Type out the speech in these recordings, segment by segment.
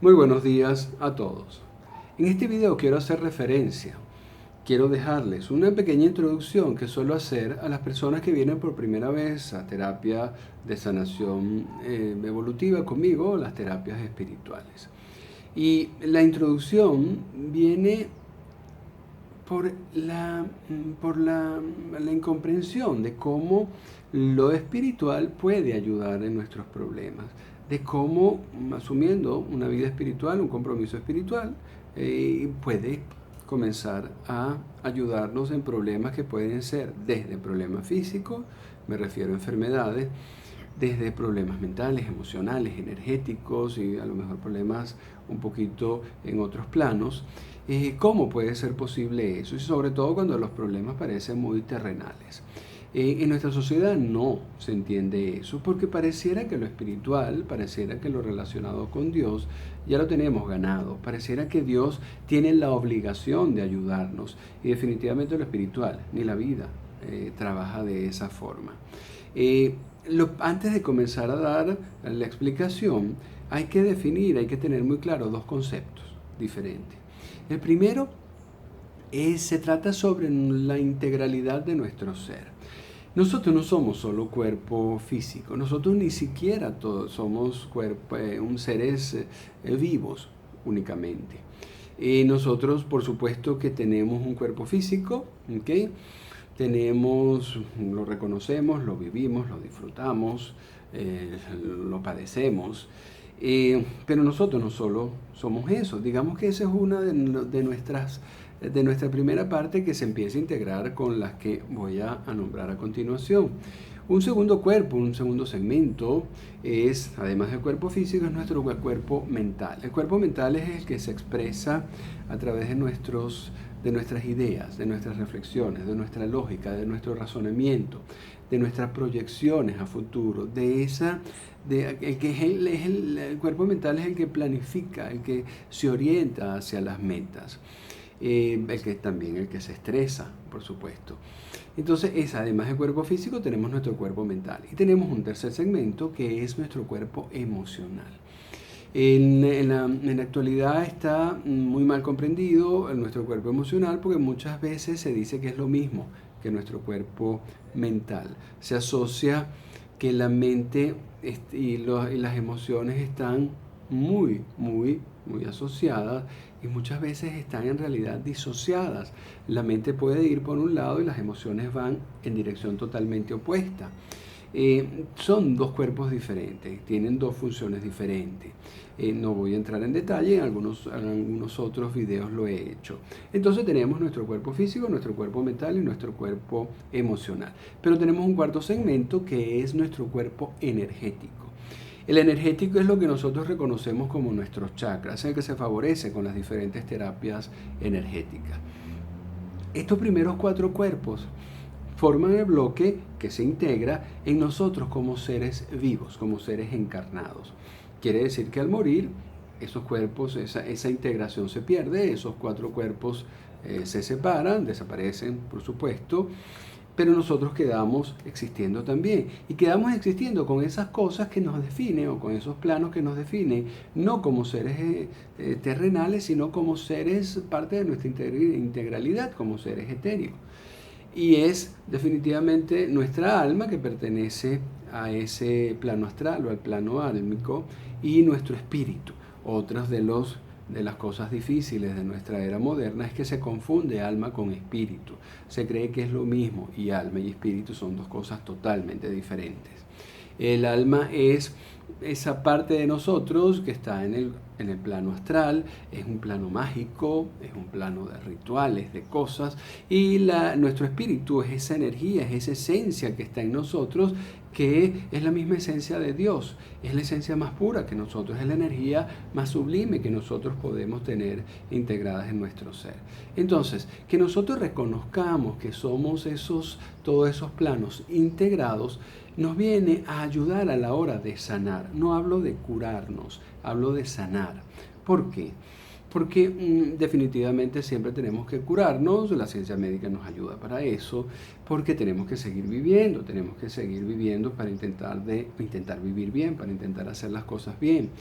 Muy buenos días a todos. En este video quiero hacer referencia, quiero dejarles una pequeña introducción que suelo hacer a las personas que vienen por primera vez a terapia de sanación evolutiva conmigo, las terapias espirituales. Y la introducción viene por la incomprensión de cómo lo espiritual puede ayudar en nuestros problemas, de cómo asumiendo una vida espiritual, un compromiso espiritual, puede comenzar a ayudarnos en problemas que pueden ser desde problemas físicos, me refiero a enfermedades, desde problemas mentales, emocionales, energéticos y a lo mejor problemas un poquito en otros planos. ¿Cómo puede ser posible eso? Y sobre todo cuando los problemas parecen muy terrenales. En nuestra sociedad no se entiende eso, porque pareciera que lo espiritual, pareciera que lo relacionado con Dios, ya lo tenemos ganado. Pareciera que Dios tiene la obligación de ayudarnos. Y definitivamente lo espiritual, ni la vida, trabaja de esa forma. Antes de comenzar a dar la explicación, hay que definir, hay que tener muy claro dos conceptos diferentes. El primero se trata sobre la integralidad de nuestro ser. Nosotros no somos solo cuerpo físico, nosotros ni siquiera todos somos seres vivos únicamente. Nosotros, por supuesto, que tenemos un cuerpo físico, ¿ok? Lo reconocemos, lo vivimos, lo disfrutamos, lo padecemos, pero nosotros no solo somos eso. Digamos que esa es una de nuestra primera parte que se empieza a integrar con las que voy a nombrar a continuación. Un segundo cuerpo, un segundo segmento es, además del cuerpo físico, es nuestro cuerpo mental. El cuerpo mental es el que se expresa a través de nuestras ideas, de nuestras reflexiones, de nuestra lógica, de nuestro razonamiento, de nuestras proyecciones a futuro, el cuerpo mental es el que planifica, el que se orienta hacia las metas, el que se estresa, por supuesto. Entonces, además del cuerpo físico, tenemos nuestro cuerpo mental. Y tenemos un tercer segmento que es nuestro cuerpo emocional. En la actualidad está muy mal comprendido nuestro cuerpo emocional porque muchas veces se dice que es lo mismo que nuestro cuerpo mental. Se asocia que la mente y las emociones están muy asociadas y muchas veces están en realidad disociadas. La mente puede ir por un lado y las emociones van en dirección totalmente opuesta. Son dos cuerpos diferentes, tienen dos funciones diferentes. No voy a entrar en detalle, en algunos otros videos lo he hecho. Entonces tenemos nuestro cuerpo físico, nuestro cuerpo mental y nuestro cuerpo emocional. Pero tenemos un cuarto segmento que es nuestro cuerpo energético. El energético es lo que nosotros reconocemos como nuestros chakras, es el que se favorece con las diferentes terapias energéticas. Estos primeros cuatro cuerpos forman el bloque que se integra en nosotros como seres vivos, como seres encarnados. Quiere decir que al morir, esos cuerpos, esa integración se pierde, esos cuatro cuerpos se separan, desaparecen, por supuesto, pero nosotros quedamos existiendo también. Y quedamos existiendo con esas cosas que nos definen o con esos planos que nos definen, no como seres terrenales, sino como seres parte de nuestra integralidad, como seres etéricos. Y es definitivamente nuestra alma que pertenece a ese plano astral o al plano álmico y nuestro espíritu. Otras de las cosas difíciles de nuestra era moderna es que se confunde alma con espíritu. Se cree que es lo mismo y alma y espíritu son dos cosas totalmente diferentes. El alma es esa parte de nosotros que está en el plano astral, es un plano mágico, es un plano de rituales, de cosas, y nuestro espíritu es esa energía, es esa esencia que está en nosotros, que es la misma esencia de Dios, es la esencia más pura que nosotros, es la energía más sublime que nosotros podemos tener integradas en nuestro ser. Entonces, que nosotros reconozcamos que somos todos esos planos integrados, nos viene a ayudar a la hora de sanar. No hablo de curarnos, hablo de sanar. ¿Por qué? porque definitivamente siempre tenemos que curarnos, la ciencia médica nos ayuda para eso, porque tenemos que seguir viviendo para intentar vivir bien, para intentar hacer las cosas bien.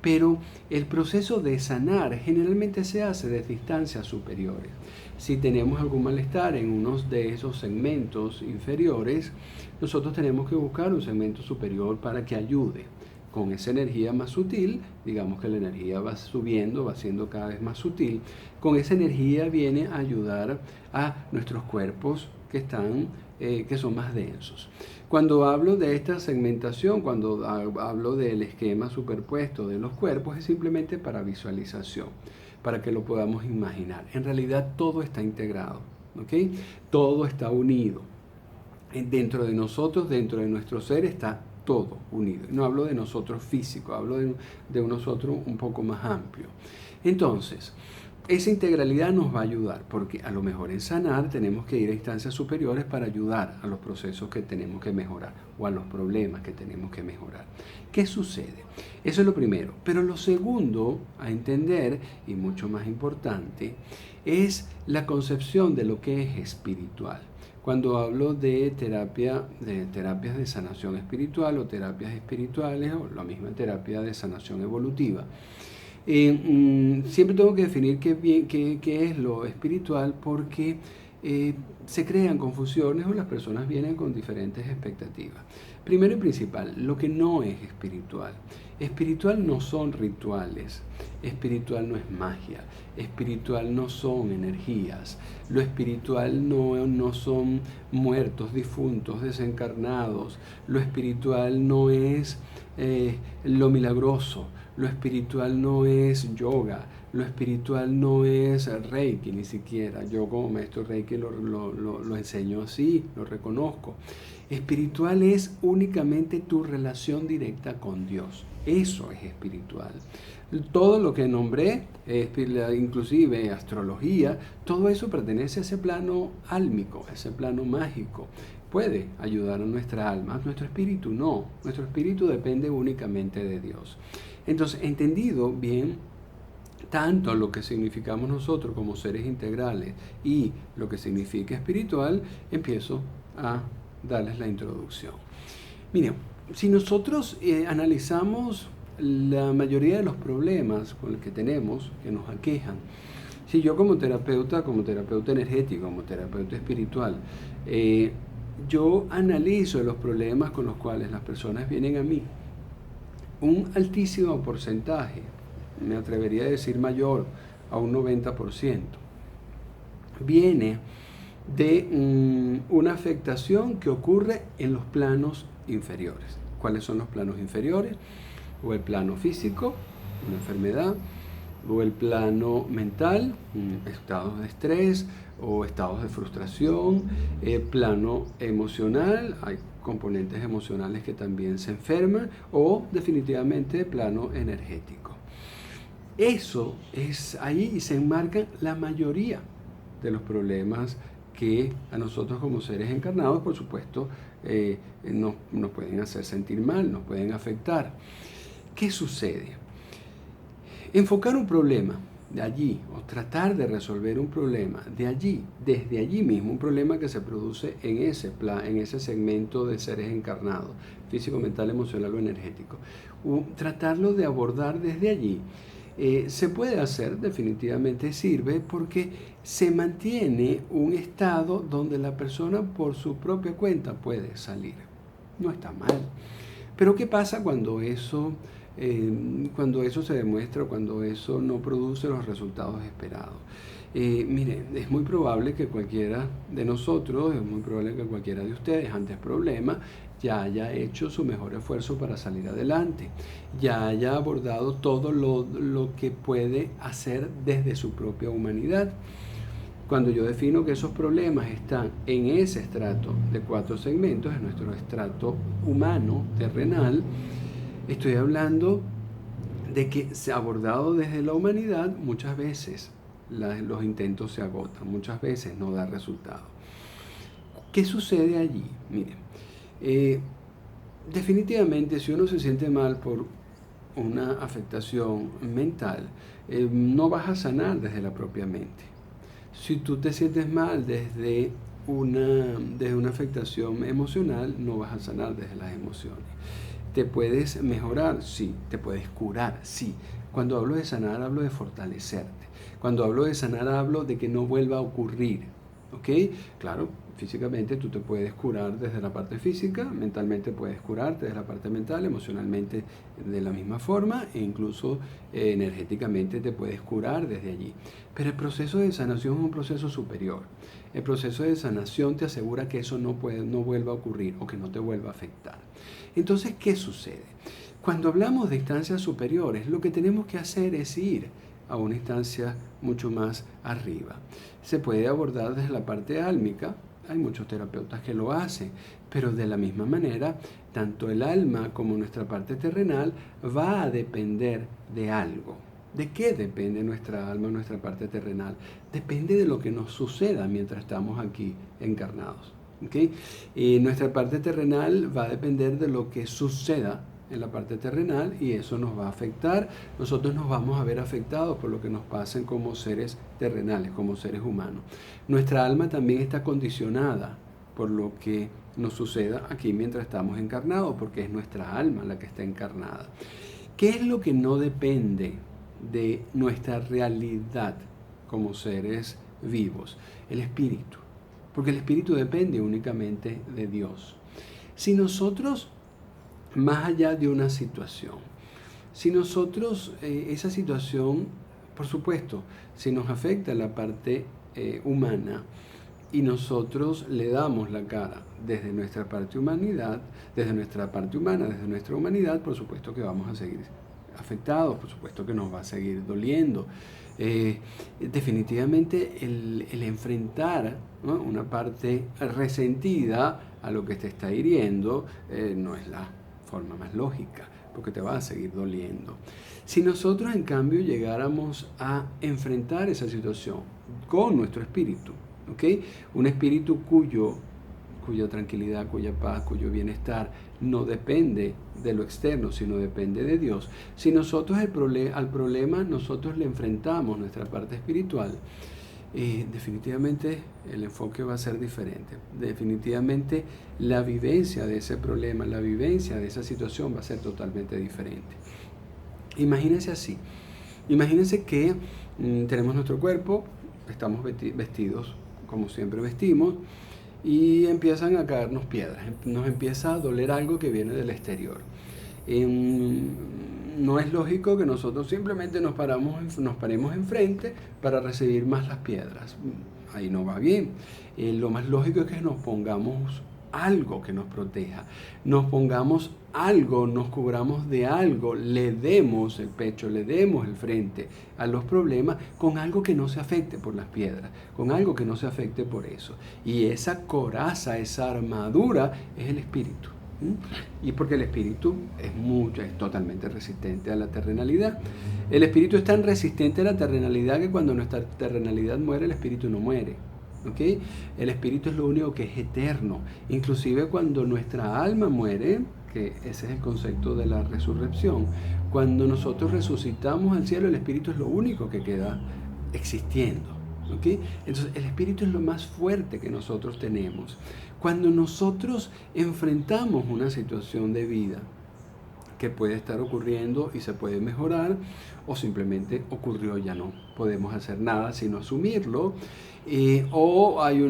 Pero el proceso de sanar generalmente se hace desde instancias superiores. Si tenemos algún malestar en uno de esos segmentos inferiores, nosotros tenemos que buscar un segmento superior para que ayude. Con esa energía más sutil, digamos que la energía va subiendo, va siendo cada vez más sutil, con esa energía viene a ayudar a nuestros cuerpos que son más densos. Cuando hablo de esta segmentación, cuando hablo del esquema superpuesto de los cuerpos, es simplemente para visualización, para que lo podamos imaginar. En realidad todo está integrado, ¿ok? Todo está unido. Dentro de nosotros, dentro de nuestro ser, está todo unido. No hablo de nosotros físico, hablo de un nosotros un poco más amplio. Entonces, esa integralidad nos va a ayudar, porque a lo mejor en sanar tenemos que ir a instancias superiores para ayudar a los procesos que tenemos que mejorar o a los problemas que tenemos que mejorar. ¿Qué sucede? Eso es lo primero. Pero lo segundo a entender, y mucho más importante, es la concepción de lo que es espiritual. Cuando hablo de terapias de sanación espiritual o terapias espirituales o la misma terapia de sanación evolutiva, siempre tengo que definir qué es lo espiritual, porque se crean confusiones o las personas vienen con diferentes expectativas. Primero y principal, lo que no es espiritual. Espiritual no son rituales, espiritual no es magia, espiritual no son energías, lo espiritual no son muertos, difuntos, desencarnados, lo espiritual no es lo milagroso, lo espiritual no es yoga, lo espiritual no es Reiki ni siquiera. Yo como maestro Reiki lo enseño así, lo reconozco. Espiritual es únicamente tu relación directa con Dios. Eso es espiritual. Todo lo que nombré, inclusive astrología, todo eso pertenece a ese plano álmico, a ese plano mágico. Puede ayudar a nuestra alma, nuestro espíritu no. Nuestro espíritu depende únicamente de Dios. Entonces, entendido bien tanto lo que significamos nosotros como seres integrales y lo que significa espiritual, empiezo a darles la introducción. Miren, si nosotros analizamos la mayoría de los problemas con los que tenemos, que nos aquejan, si yo como terapeuta energético, como terapeuta espiritual, yo analizo los problemas con los cuales las personas vienen a mí, un altísimo porcentaje, me atrevería a decir mayor a un 90%, viene de una afectación que ocurre en los planos inferiores. ¿Cuáles son los planos inferiores? O el plano físico, una enfermedad, o el plano mental, estados de estrés o estados de frustración, el plano emocional, hay componentes emocionales que también se enferman, o definitivamente plano energético. Eso es ahí se enmarcan la mayoría de los problemas que a nosotros como seres encarnados, por supuesto, nos pueden hacer sentir mal, nos pueden afectar. ¿Qué sucede? Enfocar un problema de allí, o tratar de resolver un problema de allí, desde allí mismo, un problema que se produce en ese segmento de seres encarnados, físico, mental, emocional o energético, tratarlo de abordar desde allí, se puede hacer, definitivamente sirve, porque se mantiene un estado donde la persona por su propia cuenta puede salir. No está mal. Pero ¿qué pasa cuando eso se demuestra, cuando eso no produce los resultados esperados? Miren, es muy probable que cualquiera de nosotros, es muy probable que cualquiera de ustedes ante el problema ya haya hecho su mejor esfuerzo para salir adelante, ya haya abordado todo lo que puede hacer desde su propia humanidad. Cuando yo defino que esos problemas están en ese estrato de 4 segmentos, en nuestro estrato humano, terrenal, estoy hablando de que se ha abordado desde la humanidad, muchas veces los intentos se agotan, muchas veces no da resultado. ¿Qué sucede allí? Miren, definitivamente si uno se siente mal por una afectación mental, no vas a sanar desde la propia mente. Si tú te sientes mal desde una afectación emocional, no vas a sanar desde las emociones. ¿Te puedes mejorar? Sí. ¿Te puedes curar? Sí. Cuando hablo de sanar, hablo de fortalecerte. Cuando hablo de sanar, hablo de que no vuelva a ocurrir. ¿Ok? Claro, físicamente tú te puedes curar desde la parte física, mentalmente puedes curarte desde la parte mental, emocionalmente de la misma forma e incluso energéticamente te puedes curar desde allí. Pero el proceso de sanación es un proceso superior. El proceso de sanación te asegura que eso no vuelva a ocurrir o que no te vuelva a afectar. Entonces, ¿qué sucede? Cuando hablamos de instancias superiores, lo que tenemos que hacer es ir a una instancia mucho más arriba. Se puede abordar desde la parte álmica, hay muchos terapeutas que lo hacen, pero de la misma manera, tanto el alma como nuestra parte terrenal va a depender de algo. ¿De qué depende nuestra alma, nuestra parte terrenal? Depende de lo que nos suceda mientras estamos aquí encarnados. ¿Okay? Y nuestra parte terrenal va a depender de lo que suceda en la parte terrenal y eso nos va a afectar. Nosotros nos vamos a ver afectados por lo que nos pasen como seres terrenales, como seres humanos. Nuestra alma también está condicionada por lo que nos suceda aquí mientras estamos encarnados, porque es nuestra alma la que está encarnada. ¿Qué es lo que no depende de nuestra realidad como seres vivos? El espíritu, porque el espíritu depende únicamente de Dios. Si nosotros, más allá de una situación, si nosotros, esa situación, por supuesto, si nos afecta la parte humana y nosotros le damos la cara desde nuestra parte humanidad, desde nuestra parte humana, desde nuestra humanidad, por supuesto que vamos a seguir afectados, por supuesto que nos va a seguir doliendo. Definitivamente el enfrentar, ¿no?, una parte resentida a lo que te está hiriendo no es la forma más lógica, porque te va a seguir doliendo. Si nosotros en cambio llegáramos a enfrentar esa situación con nuestro espíritu, ¿okay?, un espíritu cuya tranquilidad, cuya paz, cuyo bienestar no depende de lo externo, sino depende de Dios. Si nosotros al problema nosotros le enfrentamos nuestra parte espiritual, definitivamente el enfoque va a ser diferente. Definitivamente la vivencia de ese problema, la vivencia de esa situación va a ser totalmente diferente. Imagínense así. Imagínense que tenemos nuestro cuerpo, estamos vestidos como siempre vestimos, y empiezan a caernos piedras, nos empieza a doler algo que viene del exterior. No es lógico que nosotros simplemente nos paremos enfrente para recibir más las piedras. Ahí no va bien. Lo más lógico es que nos pongamos algo que nos proteja, nos pongamos algo, nos cubramos de algo, le demos el pecho, le demos el frente a los problemas con algo que no se afecte por las piedras, con algo que no se afecte por eso. Y esa coraza, esa armadura es el espíritu. Y porque el espíritu es totalmente resistente a la terrenalidad. El espíritu es tan resistente a la terrenalidad que cuando nuestra terrenalidad muere, el espíritu no muere. ¿Okay? El espíritu es lo único que es eterno. Inclusive cuando nuestra alma muere, que ese es el concepto de la resurrección, cuando nosotros resucitamos al cielo, el espíritu es lo único que queda existiendo. ¿Okay? Entonces el espíritu es lo más fuerte que nosotros tenemos. Cuando nosotros enfrentamos una situación de vida que puede estar ocurriendo y se puede mejorar, o simplemente ocurrió, ya no podemos hacer nada sino asumirlo, o hay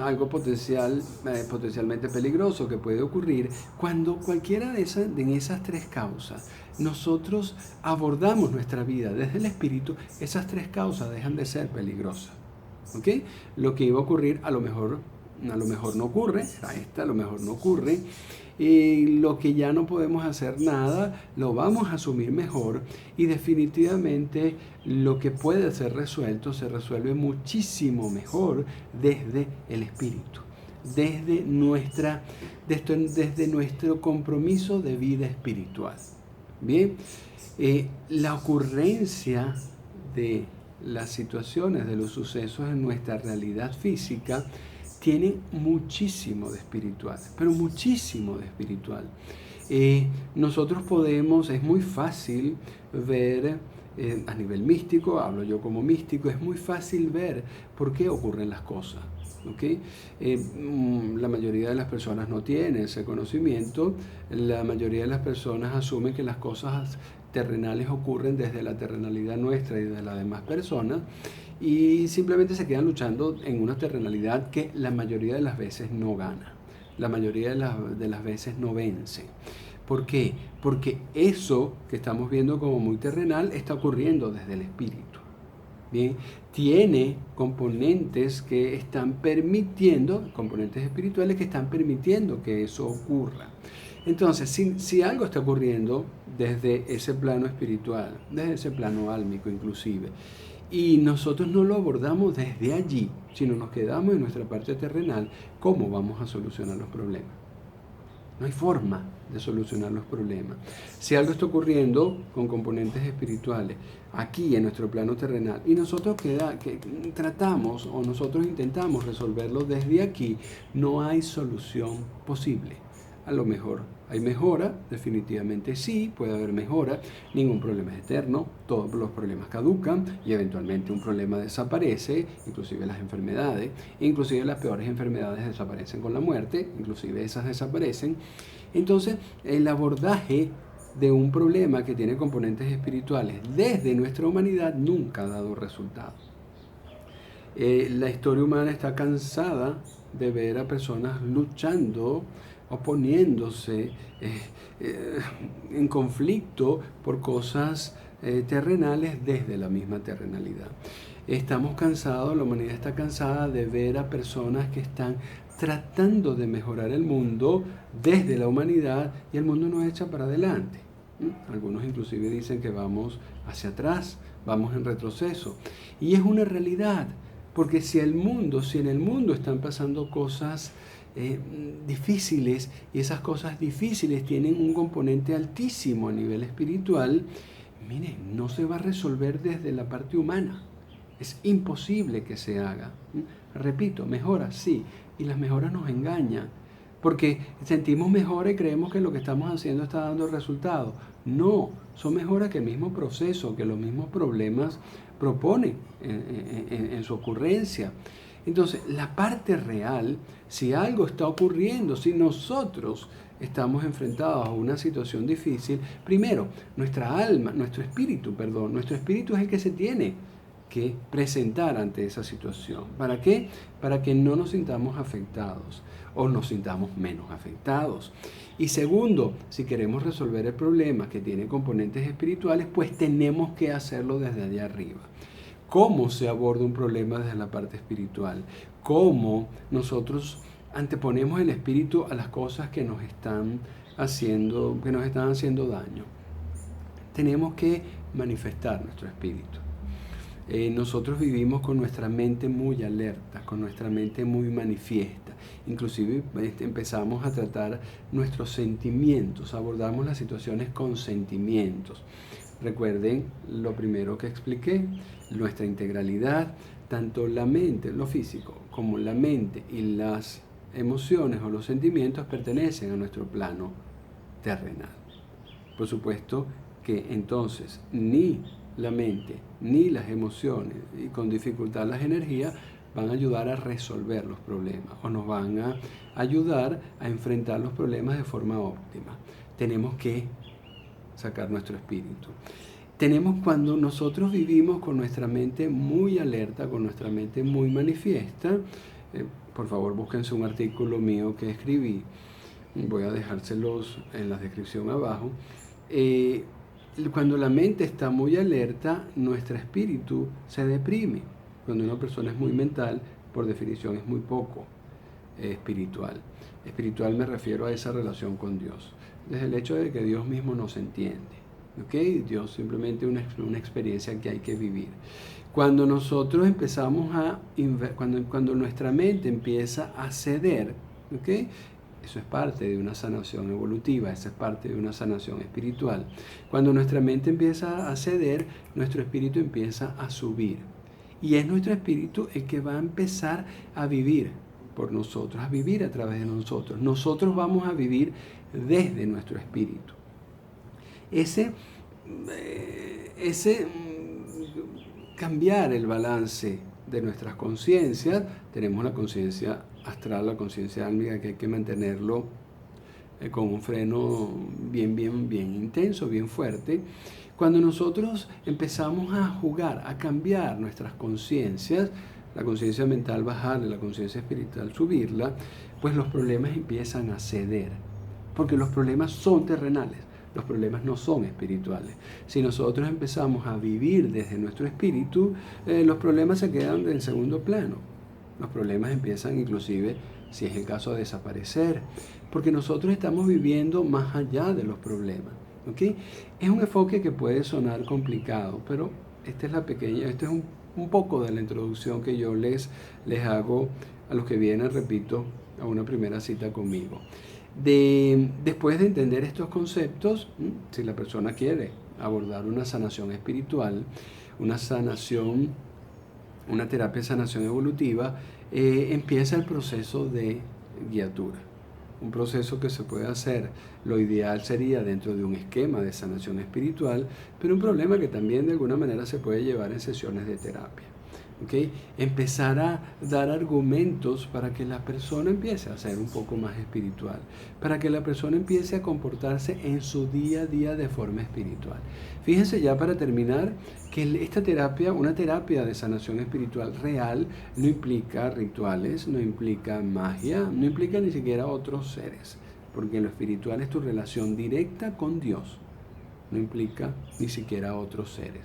algo potencialmente peligroso que puede ocurrir. Cuando cualquiera de esas tres causas nosotros abordamos nuestra vida desde el espíritu, esas tres causas dejan de ser peligrosas. ¿Okay? Lo que iba a ocurrir a lo mejor no ocurre, a lo mejor no ocurre, y lo que ya no podemos hacer nada, lo vamos a asumir mejor, y definitivamente lo que puede ser resuelto se resuelve muchísimo mejor desde el espíritu, desde nuestro compromiso de vida espiritual. Bien, la ocurrencia de las situaciones, de los sucesos en nuestra realidad física tienen muchísimo de espiritual, pero muchísimo de espiritual. Nosotros podemos, es muy fácil ver, a nivel místico, hablo yo como místico, es muy fácil ver por qué ocurren las cosas. ¿Okay? La mayoría de las personas no tiene ese conocimiento, la mayoría de las personas asumen que las cosas terrenales ocurren desde la terrenalidad nuestra y de las demás personas y simplemente se quedan luchando en una terrenalidad que la mayoría de las veces no gana, la mayoría de las veces no vence. ¿Por qué? Porque eso que estamos viendo como muy terrenal está ocurriendo desde el espíritu. Bien, tiene componentes que están permitiendo, componentes espirituales que están permitiendo que eso ocurra. Entonces, si algo está ocurriendo desde ese plano espiritual, desde ese plano álmico inclusive, y nosotros no lo abordamos desde allí, sino nos quedamos en nuestra parte terrenal, ¿cómo vamos a solucionar los problemas? No hay forma de solucionar los problemas. Si algo está ocurriendo con componentes espirituales aquí en nuestro plano terrenal y nosotros tratamos o nosotros intentamos resolverlo desde aquí, no hay solución posible. A lo mejor hay mejora, definitivamente sí, puede haber mejora, ningún problema es eterno, todos los problemas caducan y eventualmente un problema desaparece, inclusive las enfermedades, inclusive las peores enfermedades desaparecen con la muerte, inclusive esas desaparecen. Entonces, el abordaje de un problema que tiene componentes espirituales desde nuestra humanidad nunca ha dado resultados. La historia humana está cansada de ver a personas luchando, oponiéndose, en conflicto por cosas terrenales desde la misma terrenalidad. Estamos cansados, la humanidad está cansada de ver a personas que están tratando de mejorar el mundo desde la humanidad y el mundo no echa para adelante. Algunos inclusive dicen que vamos hacia atrás, vamos en retroceso. Y es una realidad, porque si en el mundo están pasando cosas difíciles y esas cosas difíciles tienen un componente altísimo a nivel espiritual, mire, no se va a resolver desde la parte humana. Es imposible que se haga. Repito, mejoras, sí, y las mejoras nos engañan, porque sentimos mejora y creemos que lo que estamos haciendo está dando resultados. No, son mejoras que el mismo proceso, que los mismos problemas proponen en su ocurrencia. Entonces, la parte real, si algo está ocurriendo, si nosotros estamos enfrentados a una situación difícil, primero, nuestra alma, nuestro espíritu es el que se tiene que presentar ante esa situación. ¿Para qué? Para que no nos sintamos afectados o nos sintamos menos afectados. Y segundo, si queremos resolver el problema que tiene componentes espirituales, pues tenemos que hacerlo desde allá arriba. ¿Cómo se aborda un problema desde la parte espiritual? ¿Cómo nosotros anteponemos el espíritu a las cosas que nos están haciendo daño? Tenemos que manifestar nuestro espíritu. Nosotros vivimos con nuestra mente muy alerta, con nuestra mente muy manifiesta. Inclusive empezamos a tratar nuestros sentimientos, abordamos las situaciones con sentimientos. Recuerden lo primero que expliqué, nuestra integralidad, tanto la mente, lo físico, como la mente y las emociones o los sentimientos pertenecen a nuestro plano terrenal. Por supuesto que entonces ni la mente ni las emociones y con dificultad las energías van a ayudar a resolver los problemas o nos van a ayudar a enfrentar los problemas de forma óptima. Tenemos que sacar nuestro espíritu. Cuando nosotros vivimos con nuestra mente muy alerta, con nuestra mente muy manifiesta, por favor búsquense un artículo mío que escribí, voy a dejárselos en la descripción abajo. Cuando la mente está muy alerta, nuestro espíritu se deprime. Cuando una persona es muy mental, por definición es muy poco espiritual. Espiritual me refiero a esa relación con Dios, desde el hecho de que Dios mismo nos entiende. ¿Okay? Dios simplemente una experiencia que hay que vivir. Cuando nosotros empezamos cuando nuestra mente empieza a ceder, ¿okay? Eso es parte de una sanación evolutiva, eso es parte de una sanación espiritual. Cuando nuestra mente empieza a ceder, nuestro espíritu empieza a subir. Y es nuestro espíritu el que va a empezar a vivir por nosotros, a vivir a través de nosotros. Nosotros vamos a vivir desde nuestro espíritu. Ese cambiar el balance de nuestras conciencias, tenemos la conciencia astral, la conciencia álmica, que hay que mantenerlo con un freno bien intenso, bien fuerte. Cuando nosotros empezamos a jugar, a cambiar nuestras conciencias, la conciencia mental bajarla, la conciencia espiritual subirla, pues los problemas empiezan a ceder, porque los problemas son terrenales. Los problemas no son espirituales. Si nosotros empezamos a vivir desde nuestro espíritu, los problemas se quedan en segundo plano. Los problemas empiezan inclusive, si es el caso, a desaparecer, porque nosotros estamos viviendo más allá de los problemas. ¿Okay? Es un enfoque que puede sonar complicado, pero este es un poco de la introducción que yo les hago a los que vienen, repito, a una primera cita conmigo. Después de entender estos conceptos, si la persona quiere abordar una sanación espiritual, una terapia de sanación evolutiva, empieza el proceso de guiatura. Un proceso que se puede hacer, lo ideal sería dentro de un esquema de sanación espiritual, pero un problema que también de alguna manera se puede llevar en sesiones de terapia. ¿Okay? Empezar a dar argumentos para que la persona empiece a ser un poco más espiritual, para que la persona empiece a comportarse en su día a día de forma espiritual. Fíjense, ya para terminar, que esta terapia, una terapia de sanación espiritual real, no implica rituales, no implica magia, no implica ni siquiera otros seres, porque lo espiritual es tu relación directa con Dios, no implica ni siquiera otros seres.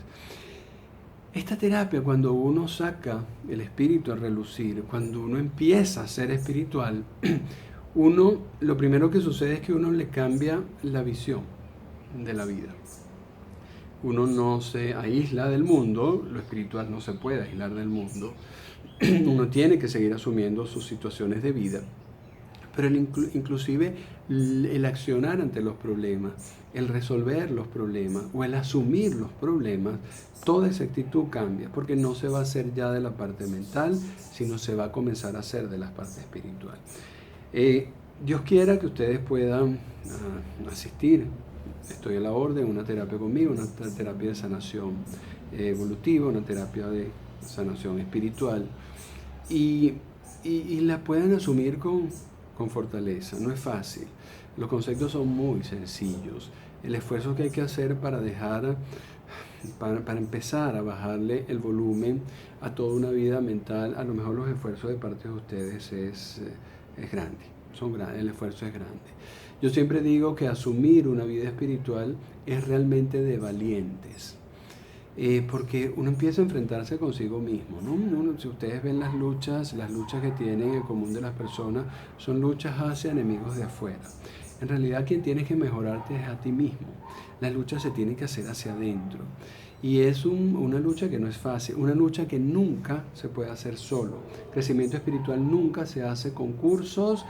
Esta terapia, cuando uno saca el espíritu a relucir, cuando uno empieza a ser espiritual, lo primero que sucede es que uno le cambia la visión de la vida. Uno no se aísla del mundo, lo espiritual no se puede aislar del mundo. Uno tiene que seguir asumiendo sus situaciones de vida, pero inclusive el accionar ante los problemas, el resolver los problemas o el asumir los problemas, toda esa actitud cambia, porque no se va a hacer ya de la parte mental, sino se va a comenzar a hacer de la parte espiritual. Dios quiera que ustedes puedan asistir, estoy a la orden, una terapia conmigo, una terapia de sanación evolutiva, una terapia de sanación espiritual, y la puedan asumir con fortaleza. No es fácil, los conceptos son muy sencillos. El esfuerzo que hay que hacer para empezar a bajarle el volumen a toda una vida mental, a lo mejor los esfuerzos de parte de ustedes es grande, el esfuerzo es grande. Yo siempre digo que asumir una vida espiritual es realmente de valientes, porque uno empieza a enfrentarse consigo mismo, ¿no? Si ustedes ven las luchas que tienen en común de las personas, son luchas hacia enemigos de afuera. En realidad, quien tienes que mejorarte es a ti mismo. Las luchas se tienen que hacer hacia adentro. Y es una lucha que no es fácil, una lucha que nunca se puede hacer solo. Crecimiento espiritual nunca se hace con cursos,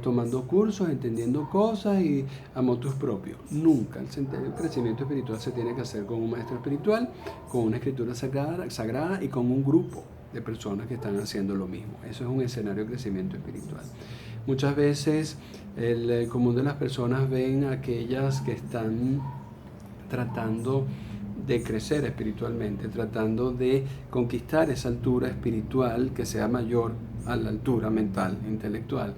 tomando cursos, entendiendo cosas y a motus propio. Nunca. El crecimiento espiritual se tiene que hacer con un maestro espiritual, con una escritura sagrada y con un grupo de personas que están haciendo lo mismo. Eso es un escenario de crecimiento espiritual. Muchas veces el común de las personas ven a aquellas que están tratando de crecer espiritualmente, tratando de conquistar esa altura espiritual que sea mayor a la altura mental, intelectual.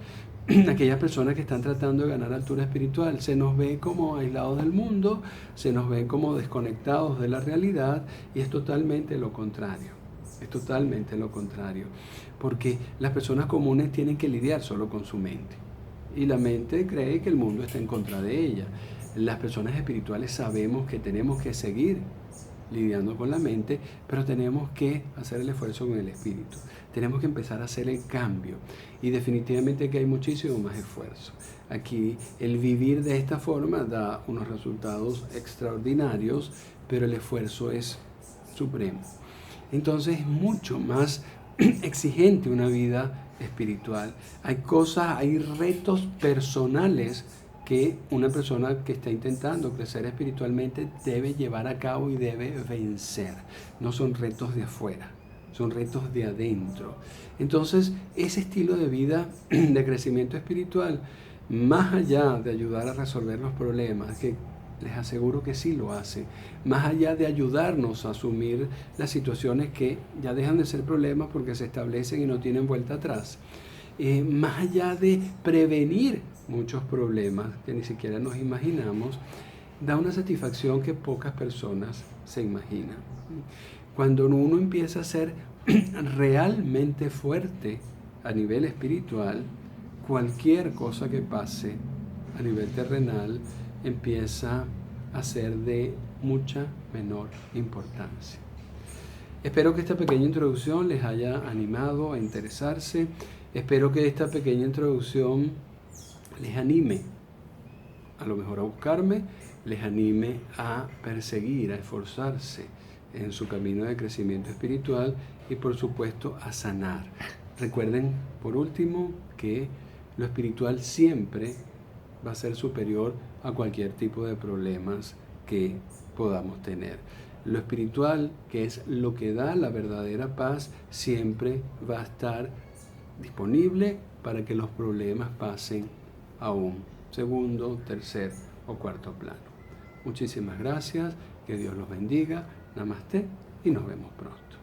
Aquellas personas que están tratando de ganar altura espiritual, se nos ve como aislados del mundo, se nos ve como desconectados de la realidad, y es totalmente lo contrario. Es totalmente lo contrario, porque las personas comunes tienen que lidiar solo con su mente, y la mente cree que el mundo está en contra de ella. Las personas espirituales sabemos que tenemos que seguir lidiando con la mente, pero tenemos que hacer el esfuerzo con el espíritu. Tenemos que empezar a hacer el cambio, y definitivamente que hay muchísimo más esfuerzo. Aquí el vivir de esta forma da unos resultados extraordinarios, pero el esfuerzo es supremo. Entonces es mucho más exigente una vida espiritual. Hay retos personales que una persona que está intentando crecer espiritualmente debe llevar a cabo y debe vencer. No son retos de afuera, son retos de adentro. Entonces, ese estilo de vida de crecimiento espiritual, más allá de ayudar a resolver los problemas, que les aseguro que sí lo hace, más allá de ayudarnos a asumir las situaciones que ya dejan de ser problemas porque se establecen y no tienen vuelta atrás, más allá de prevenir muchos problemas que ni siquiera nos imaginamos, da una satisfacción que pocas personas se imaginan. Cuando uno empieza a ser realmente fuerte a nivel espiritual, cualquier cosa que pase a nivel terrenal empieza a ser de mucha menor importancia. Espero que esta pequeña introducción les haya animado a interesarse. Espero que esta pequeña introducción les anime a lo mejor a buscarme, les anime a perseguir, a esforzarse en su camino de crecimiento espiritual y por supuesto a sanar. Recuerden, por último, que lo espiritual siempre va a ser superior a cualquier tipo de problemas que podamos tener. Lo espiritual, que es lo que da la verdadera paz, siempre va a estar disponible para que los problemas pasen a un segundo, tercer o cuarto plano. Muchísimas gracias, que Dios los bendiga, namaste y nos vemos pronto.